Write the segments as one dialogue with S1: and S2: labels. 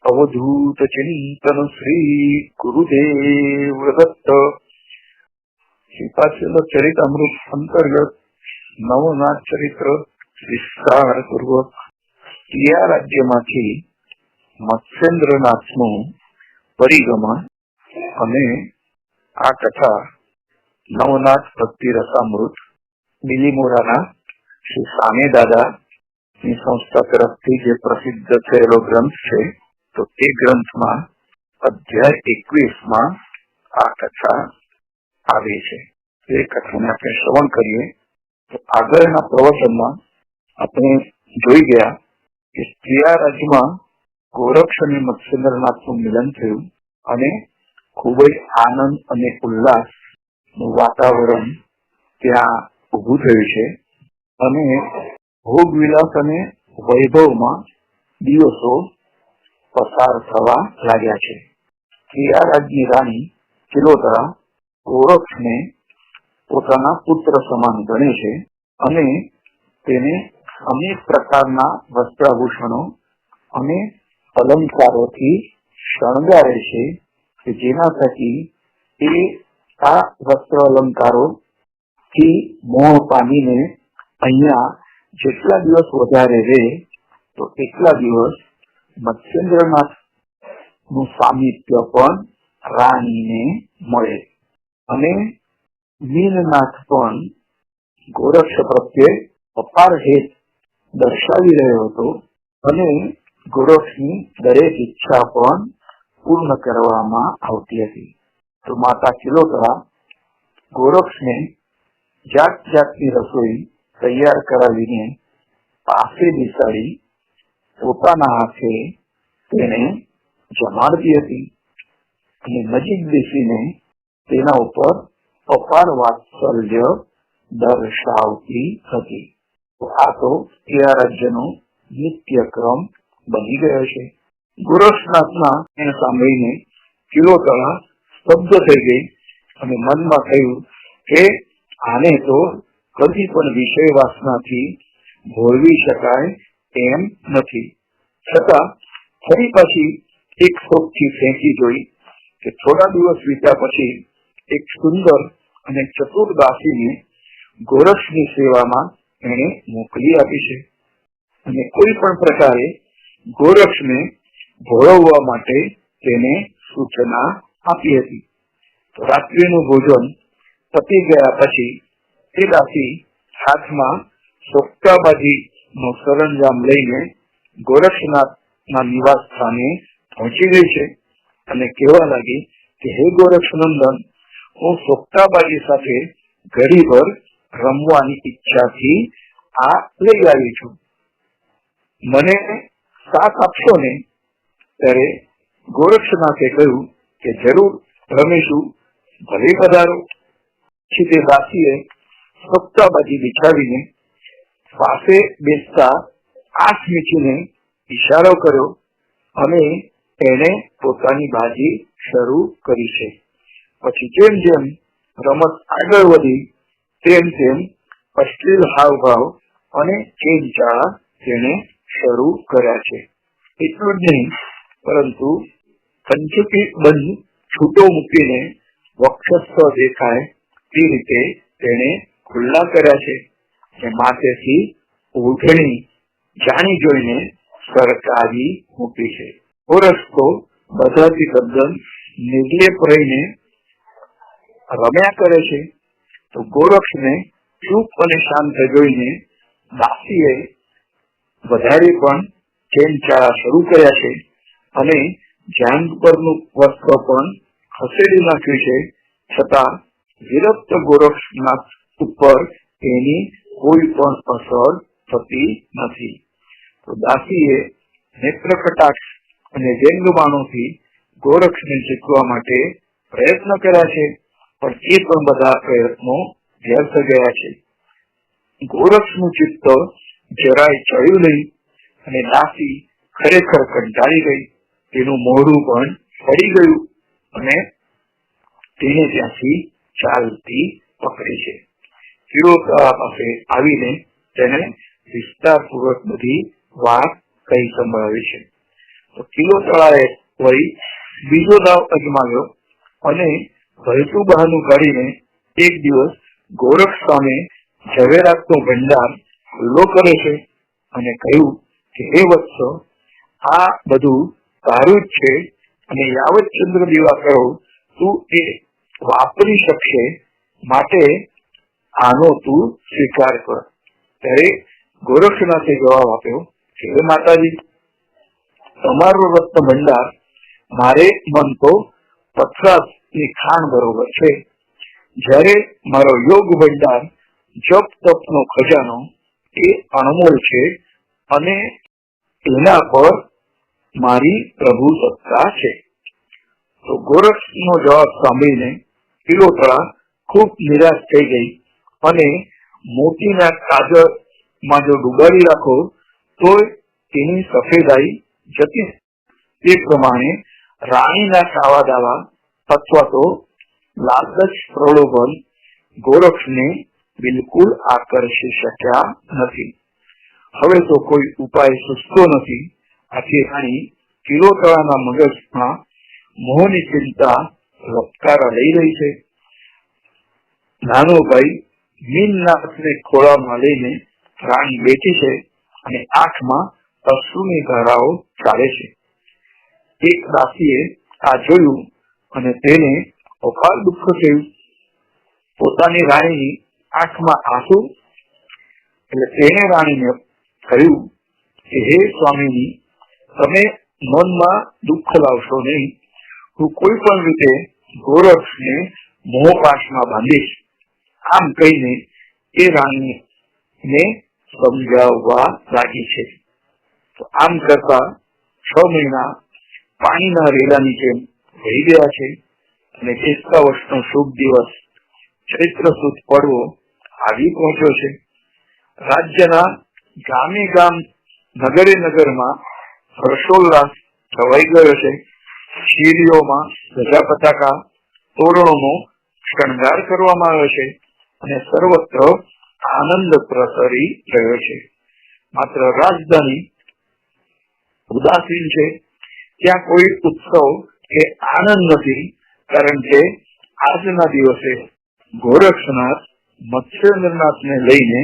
S1: अवधूत चिंतन श्री गुरुदेव दत्त। श्रीपाद चरितामृत अंतर्गत नवनाथ चरित्र विस्तार पूर्वक ટીયા રાજ્યમાંથી મત્સ્યેન્દ્રનાથનું પરિગમન અને આ કથા નવનાથ ભક્તિ રસામૃત બિલીમોરાના શ્રી સામે દાદાની સંસ્થા તરફથી જે પ્રસિદ્ધ થયેલો ગ્રંથ છે, તો તે ગ્રંથમાં અધ્યાય 21માં આ કથા આવે છે। એ કથાને આપણે શ્રવણ કરીએ તો આગળના પ્રવચનમાં આપણે જોઈ ગયા કે ટીયા રાજ્યમાં ગોરક્ષ અને મત્સ્યેન્દ્રનાથનું મિલન થયું અને ખૂબ જ આનંદ અને ઉલ્લાસનું વાતાવરણ ત્યાં ઉભું થયું છે અને ભોગ વિલાસ અને વૈભવમાં દિવસો પસાર થવા લાગ્યા છે। ટીયા રાજ્યની રાણી ચિલોતરા ગોરક્ષને પોતાના પુત્ર સમાન ગણે છે અને તેને અનેક પ્રકારના વસ્ત્રાભૂષણો અને અલંકારોથી શણગારે છે કે જેના થકી એ આ વસ્ત્ર અલંકારો થી મોહ પામીને અહીંયા જેટલા દિવસ વધારે રહે તો એટલા દિવસ મત્સ્યેન્દ્રનાથ નું સામિપ્ય પણ રાણીને મળે અને મીનનાથ પણ ગોરક્ષ પ્રત્યે અપાર હેત દર્શાવી રહ્યો હતો અને ગોરક્ષની દરેક ઈચ્છા પણ પૂર્ણ કરવામાં આવતી હતી। તો માતા ચિલોતરા ગોરક્ષને જાત જાતની રસોઈ તૈયાર કરાવીને પાસે બેસાડી પોતાના હાથે તેને જમાડતી હતી અને નજીક બેસીને તેના ઉપર અપાર વાત્સલ્ય દર્શાવતી હતી। તો આ તો ટીયા રાજ્યનો નિત્યક્રમ બની ગયો છે। ગોરક્ષનાથના એને સાંભળીને ચિલોતરા સ્તબ્ધ થઈ ગઈ અને મનમાં થયું કે આને તો કદી પણ વિષય વાસનાથી ભોળવી શકાય એમ નથી। છતાં ફરી પાછી એક શોખથી ફેંકી જોઈ કે થોડા દિવસ વીત્યા પછી એક સુંદર અને ચતુર દાસીને ગોરક્ષની સેવામાં એને મોકલી આપી છે અને કોઈ પણ પ્રકારે ગોરક્ષને ભોળવવા માટે તેને સૂચના આપી હતી। તો રાત્રિનું ભોજન પતી ગયા પછી તે દાસી હાથમાં સોગટાબાજીનો સરંજામ લઈને ગોરક્ષનાથના નિવાસ સ્થાને પહોંચી ગઈ છે અને કહેવા લાગી કે હે ગોરક્ષ નંદન, હું સોગટાબાજી સાથે ઘડીભર રમવાની ઈચ્છાથી આ લઈ આવી છું, મને સાથ આપશો ને? ત્યારે ગોરક્ષનાથે કહ્યું કે જરૂર રમીશું, ભલે પધારો। પછી તે દાસીએ સોગટાબાજી બિછાવીને પાસે બેસતા આંખ મીચીને ઈશારો કર્યો અને એને પોતાની બાજી શરૂ કરી છે। પછી જેમ જેમ રમત આગળ વધી તેમ તેમ અશ્લીલ હાવભાવ અને ચેનચાળા તેને શરૂ કર્યા છે। એટલું જ નહીં પરંતુ કંચુકી બંધ છૂટો મૂકીને વક્ષસ્થ દેખાય તે રીતે તેને ખુલ્લા કર્યા છે અને માથેથી ઓઢણી જાણી જોઈને સરકાવી મૂકી છે। ગોરક્ષ તો બધાથી તદ્દન નિર્લેપ રહીને રમ્યા કરે છે। તો ગોરક્ષને ચૂપ અને શાંત જોઈને દાસીએ વધારે પણ ચેનચાળા શરૂ કર્યા છે અને જાંઘ પરનું વસ્ત્ર પણ ખસેડી નાખ્યું છે, છતાં વિરક્ત ગોરક્ષનાથ ઉપર એની કોઈ પણ અસર થતી નથી। તો દાસીએ નેત્ર કટાક્ષ અને વ્યંગબાણોથી ગોરક્ષને જીતવા માટે પ્રયત્ન કર્યા છે, પણ એ પણ બધા પ્રયત્નો વ્યર્થ ગયા છે। ગોરક્ષનું ચિત્ત જરાય ચડ્યું નહીં અને દાસી ખરેખર કંટાળી ગઈ, તેનું મોઢું પણ પડી ગયું અને તેને ત્યાંથી ચાલતી પકડી છે। ચિલોતરા પાસે આવીને તેને વિસ્તારપૂર્વક બધી વાત કહી સંભળાવી છે। તો કિલોતળાએ વળી બીજો દાવ અજમાવ્યો અને ભલતું બહાનું કાઢીને એક દિવસ ગોરખ સામે ઝવેરાતનો ભંડાર ખુલ્લો કરે છે અને કહ્યું કે હે વત્સ, આ બધું તારું જ છે અને યાવત ચંદ્ર દીવા કરો તું એ વાપરી શકશે, માટે આનો તું સ્વીકાર કર. ત્યારે ગોરખનાથે જવાબ આપ્યો કે હે માતાજી, તમારો રત્ન ભંડાર મારે મન તો પથરાની ખાણ બરોબર છે, જ્યારે મારો યોગ ભંડાર જપ તપનો ખજાનો એ અણમોલ છે અને એના પર મારી પ્રભુ સત્તા છે. તો ગોરખનો જવાબ સાંભળીને કિલોતળા ખૂબ નિરાશ થઈ ગઈ અને મોતીના કાજળમાં જો ડુબાડી રાખો તો તેની સફેદાઈ જતી. તે પ્રમાણે રાણીના કાવા દાવા અથવા તો લાલચ પ્રલોભન ગોરખને બિલકુલ આકર્ષી શક્યા નથી. હવે તો કોઈ ઉપાય સૂચતો નથી. આથી રાણી કિલોતળાના મગજમાં મોહની ચિંતા લપકારા લઈ રહી છે. નાનો ભાઈ મીનનાથને ખોળામાં લઈને રાણી બેઠી છે અને આંખમાં અશ્રુની ધારાઓ ચાલે છે. એક દાસીએ આ જોયું અને તેને અપાર દુઃખ થયું. પોતાની રાણીની આંખમાં આંસુ એટલે તેને રાણીને કહ્યું કે હે સ્વામીની, તમે મનમાં દુઃખ લાવશો નહીં. હું કોઈ પણ રીતે ગોરખને મોહપાશમાં બાંધીશ. આમ કહીને એ રાણીને સમજાવવા લાગી છે. તો આમ કરતા 6 મહિના પાણીના રેલાની જેમ વહી ગયા છે અને 51 વર્ષનો શુભ દિવસ ચૈત્ર સુદ પડવો આવી પહોંચ્યો છે. રાજ્યના ગામે ગામ નગરે નગરમાં હર્ષોલ્લાસ છવાઈ ગયો છે. શેરીઓમાં ધજા પતાકા તોરણોનો શણગાર કરવામાં આવ્યો છે અને સર્વત્ર આનંદ પ્રસરી રહ્યો છે. માત્ર રાજધાની ઉદાસીન છે. ત્યાં કોઈ ઉત્સવ કે આનંદ નથી, કારણ કે આજના દિવસે ગોરખનાથ મત્સ્યેન્દ્રનાથને લઈને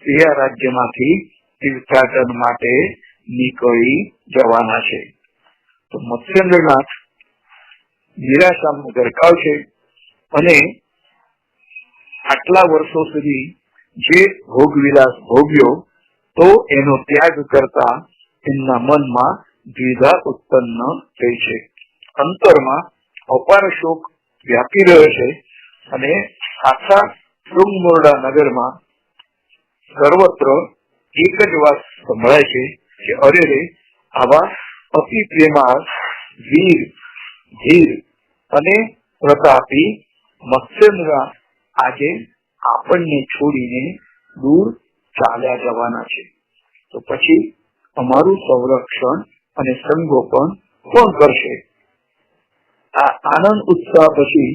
S1: સિંહ રાજ્યમાંથી તીર્થાટન માટે નીકળી જવાના છે. તો મત્સ્યેન્દ્રનાથ નિરાશામાં ગરકાવ છે અને આટલા વર્ષો સુધી જે ભોગવિલાસ ભોગ્યો તો એનો ત્યાગ કરતા એમના મનમાં દ્વિધા ઉત્પન્ન થઈ છે. અંતરમાં અપાર શોક વ્યાપી રહ્યો છે અને આખા શૃંગમોરડા નગરમાં સર્વત્ર એક જ વાત સંભળાય છે કે અરે રે, આવા અતિ પ્રેમાળ, વીર, ધીર અને પ્રતાપી મત્સ્યેન્દ્રનાથ આજે આપણને છોડીને દૂર ચાલ્યા જવાના છે. તો પછી અમારું સંરક્ષણ અને સંગોપન કોણ કરશે? આ આનંદ ઉત્સાહ પછી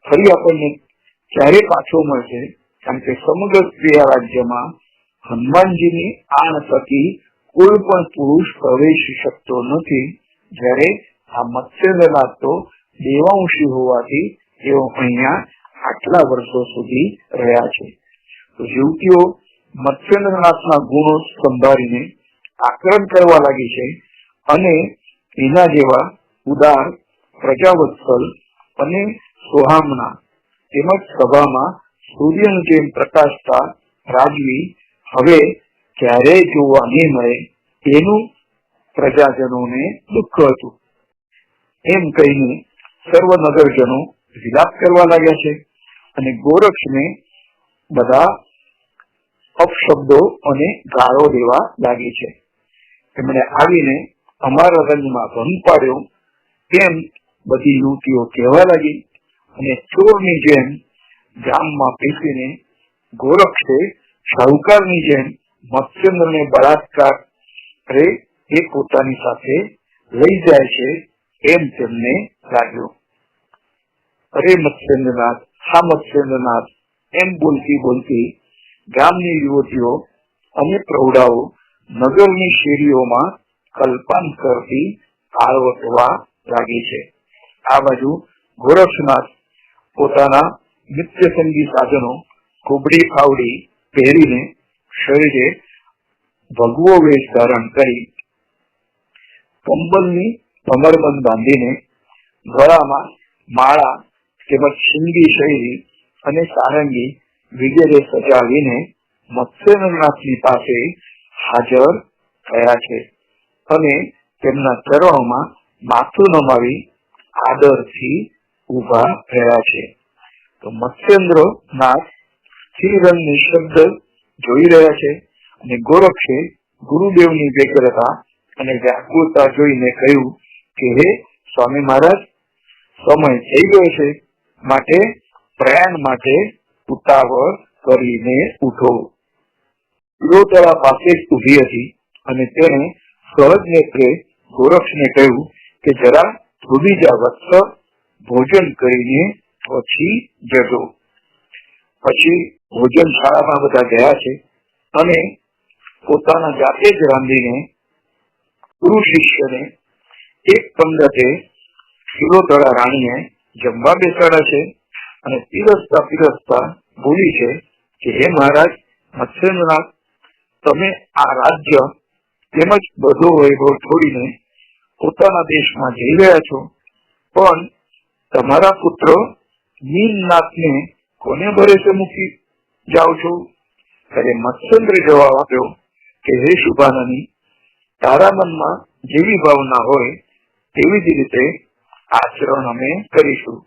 S1: ફરી આપણને ક્યારે પાછો મળશે? કારણ કે સમગ્ર ક્રિયા રાજ્યમાં હનુમાનજીની આણ થકી કોઈ પણ પુરુષ પ્રવેશી શકતો નથી, જ્યારે આ મત્સ્યેન્દ્રનાથ તો દેવાંશી હોવાથી તેઓ અહીંયા આટલા વર્ષો સુધી રહ્યા છે. તો યુવતીઓ મત્સ્યેન્દ્રનાથના ગુણો સંભાળીને આકરણ કરવા લાગી છે અને એના જેવા ઉદાર, પ્રજાવત્સલ અને સોહામણા તેમજ સભામાં સૂર્યની જેમ પ્રકાશતા રાજવી હવે ક્યારેય જોવા નહીં મળે, એનું પ્રજાજનોને દુઃખ હતું. એમ કહીને સર્વ નગરજનો વિલાપ કરવા લાગ્યા છે અને ગોરખને બધા અપશબ્દો અને ગાળો દેવા લાગી છે. તેમણે આવીને અમારા રંગમાં ભંગ પાડ્યો તેમ બધી યુવતીઓ કહેવા લાગી અને ચોરની જેમ ગામમાં પીસીને ગોરખે શાહુકારની જેમ મત્સ્યેન્દ્રને બળાત્કાર કરે એ પોતાની સાથે લઈ જાય છે એમ તેમને લાગ્યું. અરે મત્સ્યેન્દ્રનાથ, હા મત્સ્યેન્દ્રનાથ એમ બોલતી બોલતી ગામની યુવતીઓ અને પ્રૌઢાઓ નગરની શેરીઓમાં કલ્પાન કરતી આળવટવા લાગી છે. આ બાજુ ગોરક્ષનાથ પોતાના નિત્ય સંગી સાધનો કુબડી ફાવડી પહેરીને શરીરે ભગવો વેશ ધારણ કરી કંબલની કમરબંધ બાંધીને ગળામાં માળા તેમજ શિંગી શૈલી અને સારંગી વગેરે સજાવીને મત્સ્યેન્દ્રનાથની પાસે હાજર થયા છે અને તેમના ચરણોમાં માથું નમાવી આદરથી ઉભા રહ્યા છે. તો મત્સ્યેન્દ્રનાથ સ્થિર નિશબ્દ જોઈ રહ્યા છે અને ગોરક્ષે ગુરુદેવની વ્યગ્રતા અને વ્યાકુળતા જોઈને કહ્યું કે હે સ્વામી મહારાજ, સમય થઈ ગયો છે, માટે પ્રયાણ માટે ઉતાવળ કરીને ઉઠો. તિલોતરા પાસે જ ઉભી હતી અને તેણે સહજ નેત્રે ગોરક્ષને કહ્યું કે જરા થોડી જા વત્સ, ભોજન કરીને પછી જજો. પછી ભોજનશાળામાં બધા ગયા છે અને પોતાના જાતે જ રાંધીને ગુરુ શિષ્યને એક પંગતે તિલોતરા રાણીએ જમવા બેસાડ્યા છે અને પીરસતા બોલી છે કે હે મહારાજ મત્સ્યેન્દ્રનાથ, તમે આ રાજ્ય તેમજ બધો વૈભવ છોડીને પોતાના દેશમાં જઈ રહ્યા છો, પણ તમારા પુત્ર મીનનાથને કોને ભરોસે મૂકી જાઓ છો? ત્યારે મત્સ્યેન્દ્ર જવાબ આપ્યો કે હે શુભાનની, તારા મનમાં જેવી ભાવના હોય તેવી જ રીતે આચરણ અમે કરીશું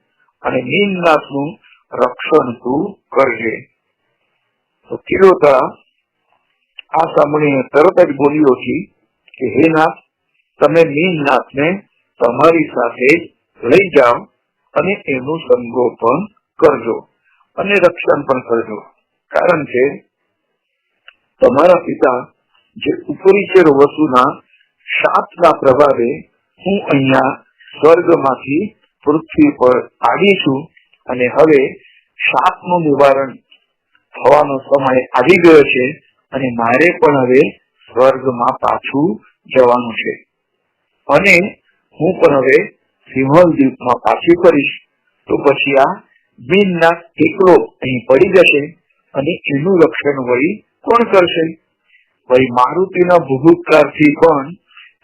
S1: અને મીનનાથનું રક્ષણ તું કરજે. તો તિલોતરા આ સાંભળીને તરત જ બોલી ઉઠી કે હે નાથ, તમે મીનનાથને તમારી સાથે લઈ જાઓ અને એનું સંગોપન કરજો અને રક્ષણ પણ કરજો, કારણ કે તમારા પિતા જે ઉપરીચર વસુના શાપના પ્રભાવે હું અહીંયા સ્વર્ગમાંથી પૃથ્વી પર આવી છું અને હવે શાપનું નિવારણ થવાનો સમય આવી ગયો છે અને મારે પણ હવે સ્વર્ગમાં પાછું જવાનું છે અને હું પણ હવે સિંહલ દ્વીપમાં પાછી ફરીશ. તો પછી આ મીનનાથ એકલો અહીં પડી જશે અને એનું રક્ષણ વળી કોણ કરશે? વળી મારુતિના ભૂભૂતકારથી પણ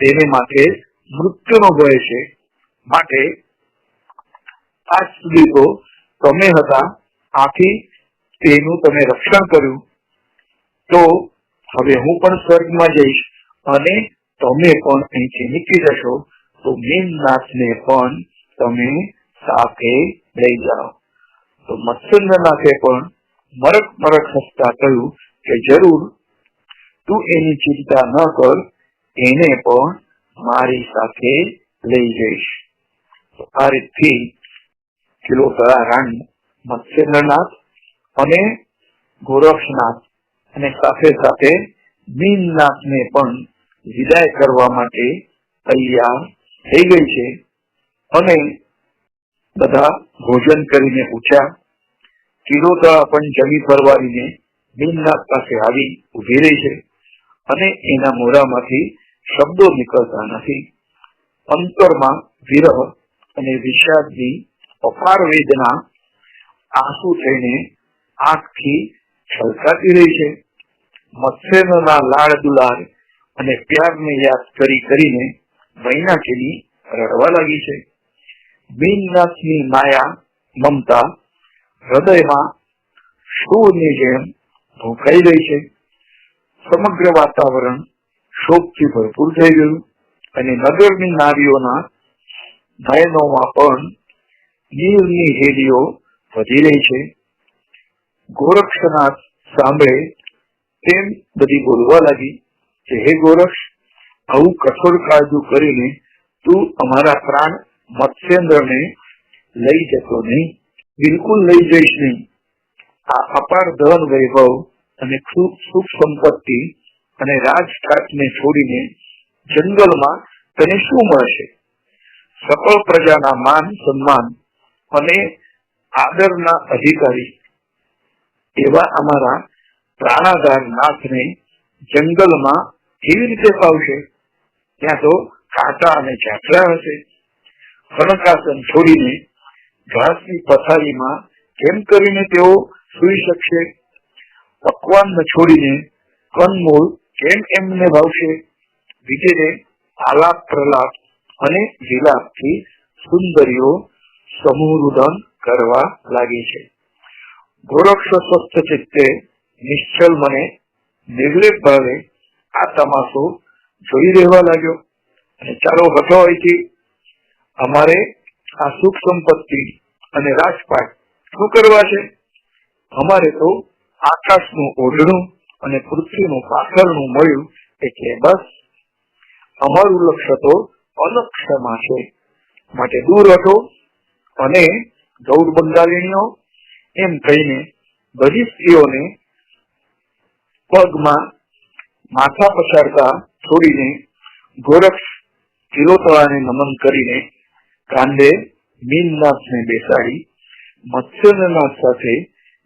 S1: તેને માટે મૃત્યુનો ભય છે. માટે આજ સુધી તો તમે હતા, આથી તેનું તમે રક્ષણ કર્યું, તો હવે હું પણ સ્વર્ગમાં જઈશ અને તમે પણ અહીંથી નીકળી જશો, તો મીનનાથને પણ તમે સાથે લઈ જાઓ. તો મત્સ્યેન્દ્રનાથે પણ મરક હસતા કહ્યું કે જરૂર, તું એની ચિંતા ન કર, એને પણ મારી સાથે લઈ જઈશ. તો આ રીતથી તિલોતરા રાણી મત્સ્યેન્દ્રનાથ અને ગોરક્ષનાથ અને સાથે સાથે મીનનાથને પણ વિદાય કરવા માટે તૈયાર થઈ ગઈ છે અને બધા ભોજન કરીને ઉઠ્યા. તિલોતરા પણ જમી પરવારીને મીનનાથ પાસે આવી ઉભી રહી છે અને એના મોઢામાંથી શબ્દો નીકળતા નથી. અંતરમાં વિરહ અને વિષાદની અપાર વેદના આંસુ થઈને આંખથી છલકાતી રહી છે. મત્સ્યેન્દ્રના લાડ દુલાર અને પ્યારને યાદ કરીને મૈનાકીની રડવા લાગી છે. મીનનાથની માયા મમતા હૃદયમાં શૂળની જેમ ભૂંકાઈ રહી છે. સમગ્ર વાતાવરણ શોકથી ભરપૂર થઈ ગયું અને નગરની નારીઓના નયનોમાં પણ નીરની હેડીઓ વધી રહી છે. ગોરક્ષનાથ સાંભળે તેમ બધી બોલવા લાગી કે હે ગોરક્ષ, આવું કઠોર કાળજું કરીને તું અમારા પ્રાણ મત્સ્યેન્દ્રને લઈ જતો નહીં, બિલકુલ લઈ જઈશ નહીં. આ અપાર ધન વૈભવ અને સુખ સંપત્તિ અને રાજઘાટને છોડીને જંગલમાં તને શું મળશે? સકળ પ્રજાના માન સન્માન અને આદરના અધિકારી એવા અમારા પ્રાણાધાર નાથને જંગલમાં કેવી રીતે પાવશે? ત્યાં તો કાંટા અને ઝાકડા હશે? ખનકાસન છોડીને ઘાસની પથારીમાં કેમ કરીને તેઓ સૂઈ શકશે? પકવાન છોડીને કંદમૂળ કેમ એમને ભાવશે? વિગેરે આલાપ પ્રલાપ અને વિલાપથી સુંદરીઓ સમૂહરુદન કરવા લાગી છે. ગોરક્ષ સ્વસ્થ ચિત્તે નિશ્ચલ મને નિર્લેપ ભાવે આ તમાશો જોઈ રહેવા લાગ્યો. અને ચાલો હટો અહીંથી, અમારે આ સુખ સંપત્તિ અને રાજપાટ શું કરવા છે? અમારે તો આકાશનું ઓઢણું અને પૃથ્વીનું પાથરણું મળ્યું એટલે બસ. અમારું લક્ષ્ય તો અલક્ષ્યમાં છે, માટે દૂર હટો. અને ગૌર બંગાળીણીઓ એમ કહીને બધી સ્ત્રીઓને પગમાં માથા પછાડતા છોડીને ગોરક્ષ કિલોતળાને નમન કરીને કાંધે મીનનાથને બેસાડી મત્સ્યનાથ સાથે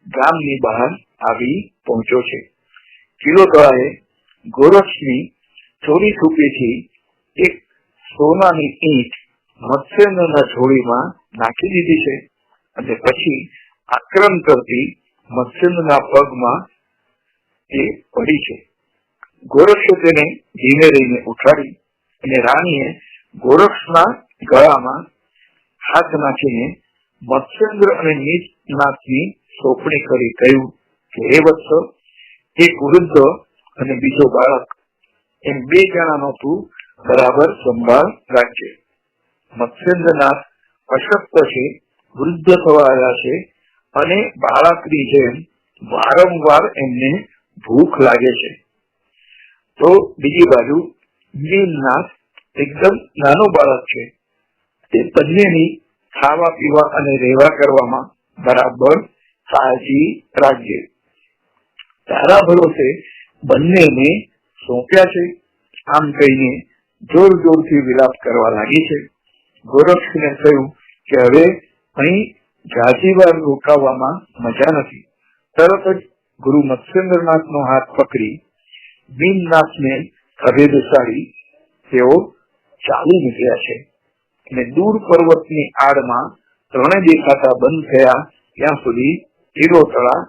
S1: ગામની બહાર આવી પહોંચ્યો છે. કિલોતળાએ ગોરક્ષની ચોરી છુપીથી એક સોનાની ઈંટ મત્સ્યના જોડીમાં નાખી દીધી છે અને પછી આક્રમણ કરતી મત્સ્યના પગમાં તે પડી છે. ગોરક્ષે તેને ધીમે રહીને ઉઠાડી અને રાણીએ ગોરક્ષના ગળામાં હાથ નાખીને મત્સ્યેન્દ્ર અને નીચનાથની સોંપણી કરી કહ્યું કે હે વત્સ, એક વૃદ્ધ અને બીજો બાળક એમ બે જણાનો તું બરાબર સંભાળ રાખજે. મત્સ્યેન્દ્રનાથ અશક્ત છે, વૃદ્ધ થવા આવ્યા છે અને બાળકની જેમ વારંવાર એમને ભૂખ લાગે છે. તો બીજી બાજુ નીલનાથ એકદમ નાનો બાળક છે. તે બંનેની ખાવા પીવા અને રહેવા કરવામાં બરાબર કાળજી રાખજે. તારા ભરોસે બંનેને સોંપ્યા છે. આમ કહીને જોર જોરથી વિલાપ કરવા લાગી છે. ગોરક્ષને કહ્યું કે હવે અહીં જાજીવાર રોકાવામાં મજા નથી. તરત જ ગુરુ મત્સ્યેન્દ્રનાથનો હાથ પકડી મીનનાથને ખભે બેસાડી તેઓ ચાલી નીકળ્યા છે અને દૂર પર્વતની આડમાં ત્રણે દેખાતા બંધ થયા ત્યાં સુધી કિલોતળા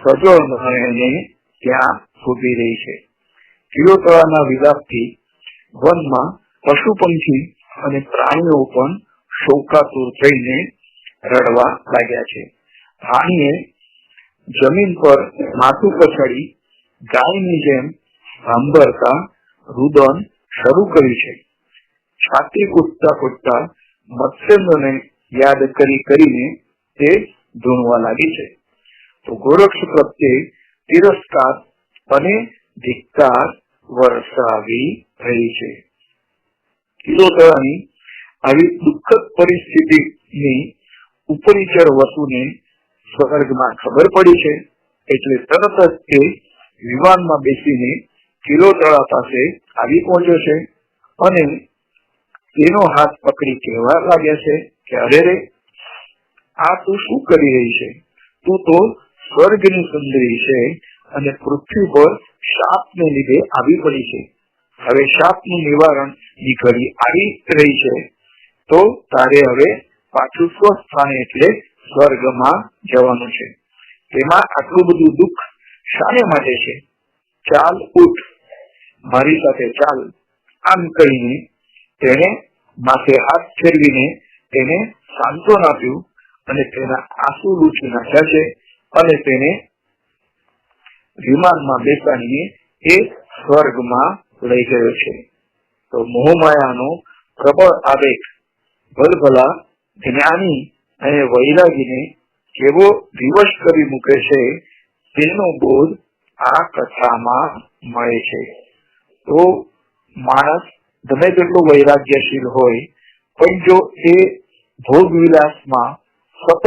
S1: સજળ રહીને ત્યાં ઉભી રહી છે. કિલોતળાના વિલાપથી વનમાં પશુ પંખી અને પ્રાણીઓ પણ શોકાતુર થઈને રડવા લાગ્યા છે. રાણીએ જમીન પર માથું પછાડી ગાયની જેમ સાંભળતા રુદન શરૂ કર્યું છે. છાતી કૂદતા કૂદતા મત્સ્યેન્દ્રને યાદ કરીને તે ધૂણવા લાગી છે. તો ગોરક્ષ પ્રત્યે તિરસ્કાર અને ધિક્કાર વરસાવી રહી છે. કિલોતળાની આવી દુઃખદ પરિસ્થિતિની ઉપરીચર વસુને સ્વર્ગમાં ખબર પડી છે એટલે તરત જ તે વિમાનમાં બેસીને કિલોતળા પાસે આવી પહોંચ્યો છે અને તેનો હાથ પકડી કહેવા લાગ્યા છે કે અરે રે, આ તું શું કરી રહી છે? તું તો સ્વર્ગની સુંદરી છે અને પૃથ્વી પર શાપને લીધે આવી પડી છે. હવે શાપનું નિવારણ ની ઘડી આવી રહી છે તો તારે હવે પાછું સ્વસ્થાને એટલે સ્વર્ગમાં જવાનું છે. તેમાં આટલું બધું દુઃખ શાને માટે છે? ચાલ ઉઠ, મારી સાથે ચાલ. આમ કહીને તેને માથે હાથ ફેરવીને તેને સાંત્વન આપ્યું અને તેના આંસુ લૂછી નાખ્યા છે અને તેને વિમાનમાં બેસાડીને એ સ્વર્ગમાં લઈ ગયો છે. તો મોહમાયાનો પ્રબળ આવેગ ભલભલા જ્ઞાની અને વૈરાગીને કેવો વિવશ કરી મૂકે છે તેનો બોધ આ કથામાં મળે છે. તો માણસ ગમે તેટલો વૈરાગ્યશીલ હોય પણ જો એ ભોગ વિલાસમાં સતત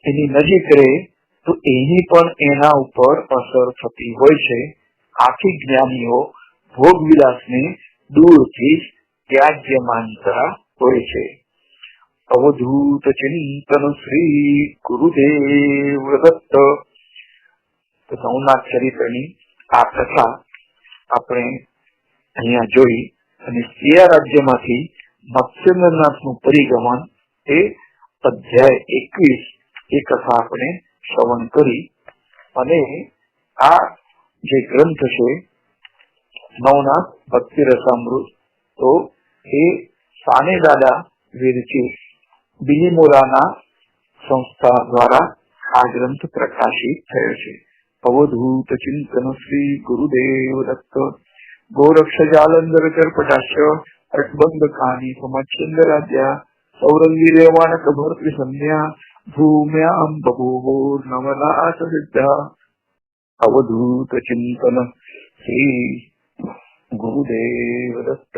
S1: એની નજીક રહે તો એની પણ એના ઉપર અસર થતી હોય છે. આથી જ્ઞાનીઓ ભોગ વિલાસને દૂરથી ત્યાજ્ય માનતા હોય છે. અવધૂત ચિંતન શ્રી ગુરુદેવ દત્ત. નવનાથ ચરિત્રની આ કથા આપણે અહીંયા જોઈ અને સિયા રાજ્યમાંથી મત્સ્યેન્દ્રનાથનું પરિગમન એ અધ્યાય 21 એ કથા આપણે શ્રવણ કરી. અને આ જે ગ્રંથ છે નવનાથ ભક્તિ રસામૃત, તો એ સાને દાદા વિરચિત બિલીમોરાના સંસ્થા દ્વારા આ ગ્રંથ પ્રકાશિત થયો છે. અવધૂત ચિંતન શ્રી ગુરુદેવ દત્ત. ગોરક્ષ જાલંધર ચરપટાશ્ય અટબંધ કાની સમચ્છિન્દરાદ્યા સૌરંગી રેવાણક ભર્તૃ સંધ્યા ભૂમ્યામ બભૂવો નવનાથ સિદ્ધા. અવધૂત ચિંતન શ્રી ગુરુદેવ દત્ત.